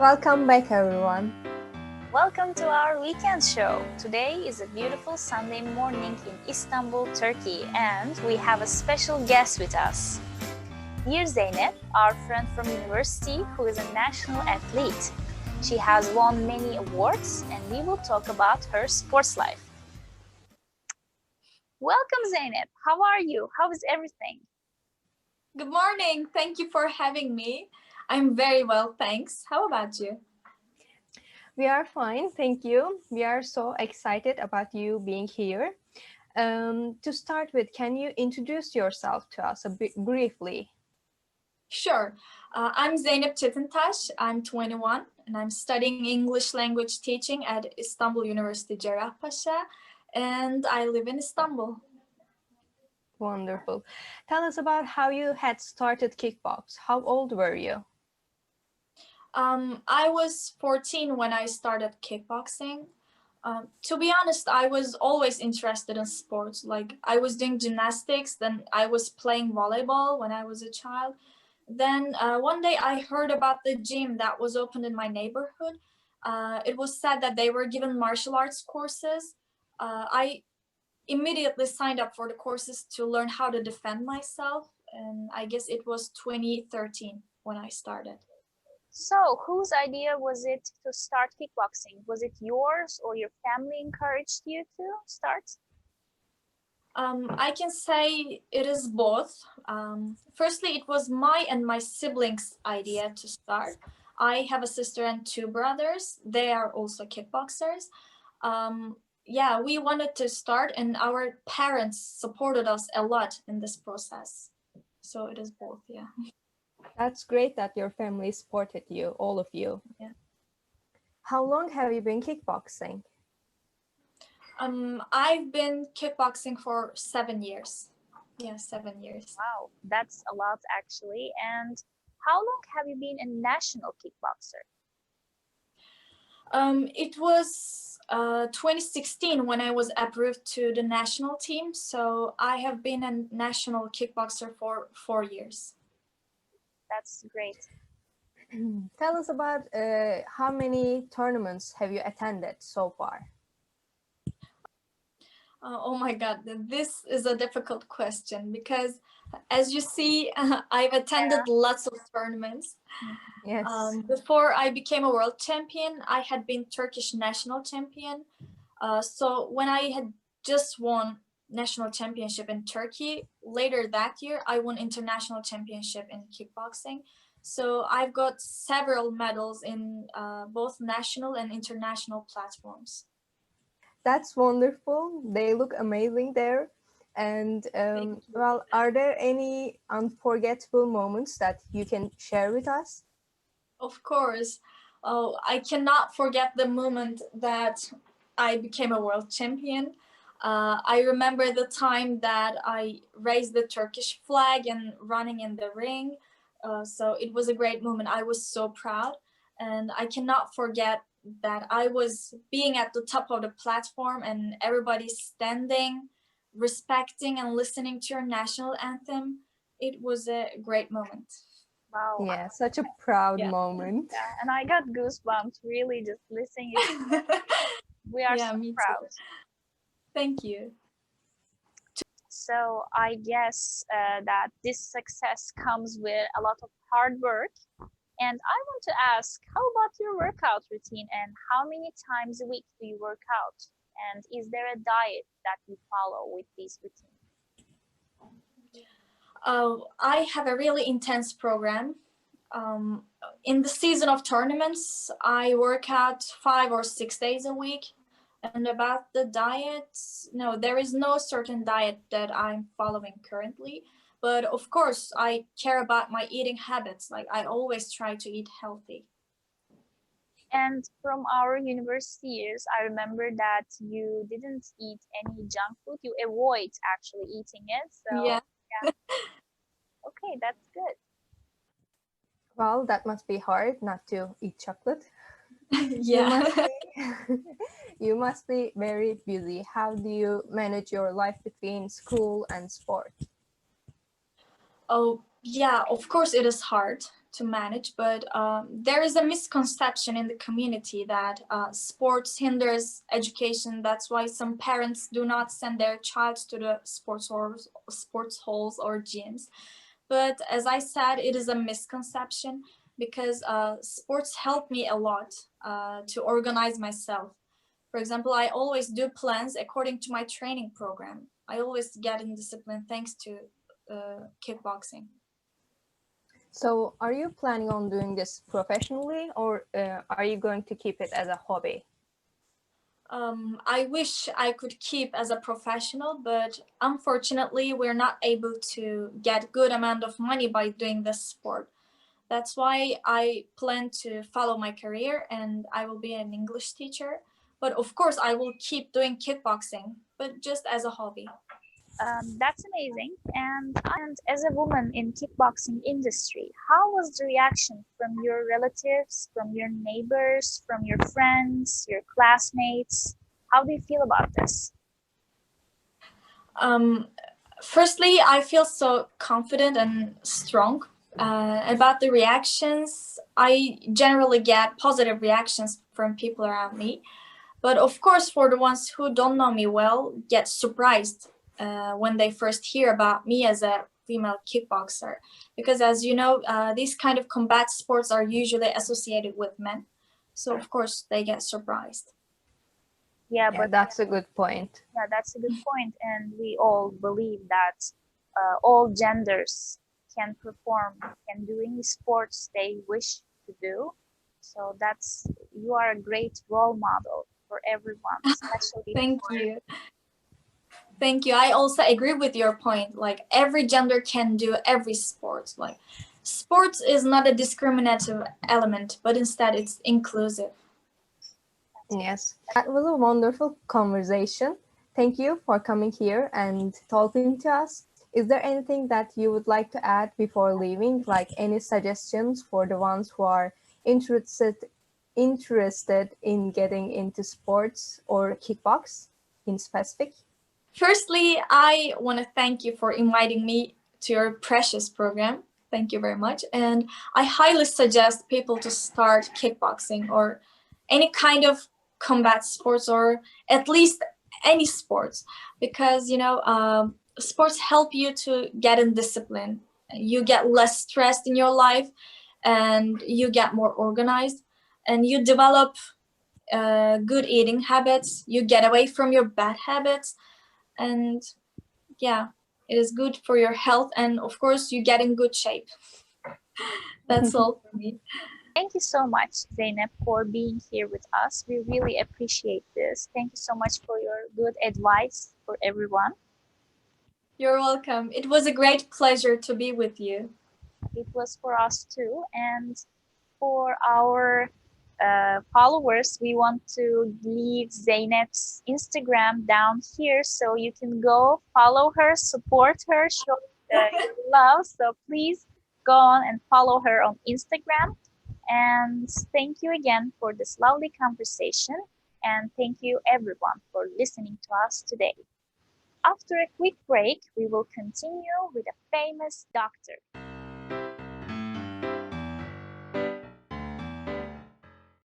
Welcome back, everyone. Welcome to our weekend show. Today is a beautiful Sunday morning in Istanbul, Turkey, and we have a special guest with us. Dear Zeynep, our friend from university who is a national athlete. She has won many awards and we will talk about her sports life. Welcome Zeynep, how are you? How is everything? Good morning, thank you for having me. I'm very well, thanks. How about you? We are fine, thank you. We are so excited about you being here. To start with, can you introduce yourself to us a bit briefly? Sure. I'm Zeynep Çetintaş. I'm 21 and I'm studying English language teaching at Istanbul University Cerrahpaşa, and I live in Istanbul. Wonderful. Tell us about how you had started kickbox. How old were you? I was 14 when I started kickboxing. To be honest, I was always interested in sports. Like I was doing gymnastics, then I was playing volleyball when I was a child. Then one day I heard about the gym that was opened in my neighborhood. It was said that they were given martial arts courses. I immediately signed up for the courses to learn how to defend myself. And I guess it was 2013 when I started. So, whose idea was it to start kickboxing? Was it yours or your family encouraged you to start? I can say it is both. Firstly, it was my and my siblings' idea to start. I have a sister and two brothers. They are also kickboxers. Yeah, we wanted to start and our parents supported us a lot in this process. So it is both, yeah. That's great that your family supported you, all of you. Yeah. How long have you been kickboxing? I've been kickboxing for 7 years. Yeah, 7 years. Wow, that's a lot actually. And how long have you been a national kickboxer? It was 2016 when I was approved to the national team. So I have been a national kickboxer for 4 years. That's great. Tell us about how many tournaments have you attended so far? Oh my God, this is a difficult question because as you see, I've attended lots of tournaments. Yes. Before I became a world champion, I had been Turkish national champion. So when I had just won national championship in Turkey, later that year, I won international championship in kickboxing. So I've got several medals in both national and international platforms. That's wonderful. They look amazing there. And well, are there any unforgettable moments that you can share with us? Of course. Oh, I cannot forget the moment that I became a world champion. I remember the time that I raised the Turkish flag and running in the ring. So it was a great moment. I was so proud. And I cannot forget that I was being at the top of the platform and everybody standing, respecting and listening to your national anthem. It was a great moment. Wow. Yeah, such a proud moment. Yeah, and I got goosebumps really just listening. We are so proud. Thank you. So I guess that this success comes with a lot of hard work. And I want to ask, how about your workout routine and how many times a week do you work out? And is there a diet that you follow with this routine? I have a really intense program. In the season of tournaments, I work out 5 or 6 days a week. And about the diet, no, there is no certain diet that I'm following currently. But of course, I care about my eating habits. Like I always try to eat healthy. And from our university years, I remember that you didn't eat any junk food. You avoid actually eating it. So yeah. Okay, that's good. Well, that must be hard not to eat chocolate. Yeah. You must be very busy. How do you manage your life between school and sport? Oh, yeah, of course it is hard to manage, but there is a misconception in the community that sports hinders education. That's why some parents do not send their child to the sports halls or gyms. But as I said, it is a misconception because sports help me a lot to organize myself. For example, I always do plans according to my training program. I always get in discipline thanks to kickboxing. So are you planning on doing this professionally, or are you going to keep it as a hobby? I wish I could keep as a professional, but unfortunately we're not able to get good amount of money by doing this sport. That's why I plan to follow my career and I will be an English teacher. But of course I will keep doing kickboxing, but just as a hobby. That's amazing. And as a woman in kickboxing industry, how was the reaction from your relatives, from your neighbors, from your friends, your classmates? How do you feel about this? Firstly, I feel so confident and strong. About the reactions, I generally get positive reactions from people around me. But of course, for the ones who don't know me well, get surprised when they first hear about me as a female kickboxer. Because as you know, these kind of combat sports are usually associated with men. So of course, they get surprised. Yeah, Yeah, but that's a good point. yeah, that's a good point. And we all believe that all genders can perform, can do any sports they wish to do. So you are a great role model for everyone, especially Thank you. Thank you. I also agree with your point. Like every gender can do every sport. Like sports is not a discriminative element, but instead it's inclusive. Yes, that was a wonderful conversation. Thank you for coming here and talking to us. Is there anything that you would like to add before leaving? Like any suggestions for the ones who are interested in getting into sports or kickbox in specific? Firstly, I want to thank you for inviting me to your precious program. Thank you very much. And I highly suggest people to start kickboxing or any kind of combat sports or at least any sports because, sports help you to get in discipline. You get less stressed in your life and you get more organized and you develop good eating habits. You get away from your bad habits and yeah, it is good for your health and of course you get in good shape. That's all for me. Thank you so much, Zeynep, for being here with us. We really appreciate this. Thank you so much for your good advice for everyone. You're welcome. It was a great pleasure to be with you. It was for us too. And for our followers, we want to leave Zeynep's Instagram down here so you can go follow her, support her, show your love. So please go on and follow her on Instagram. And thank you again for this lovely conversation. And thank you everyone for listening to us today. After a quick break, we will continue with a famous doctor.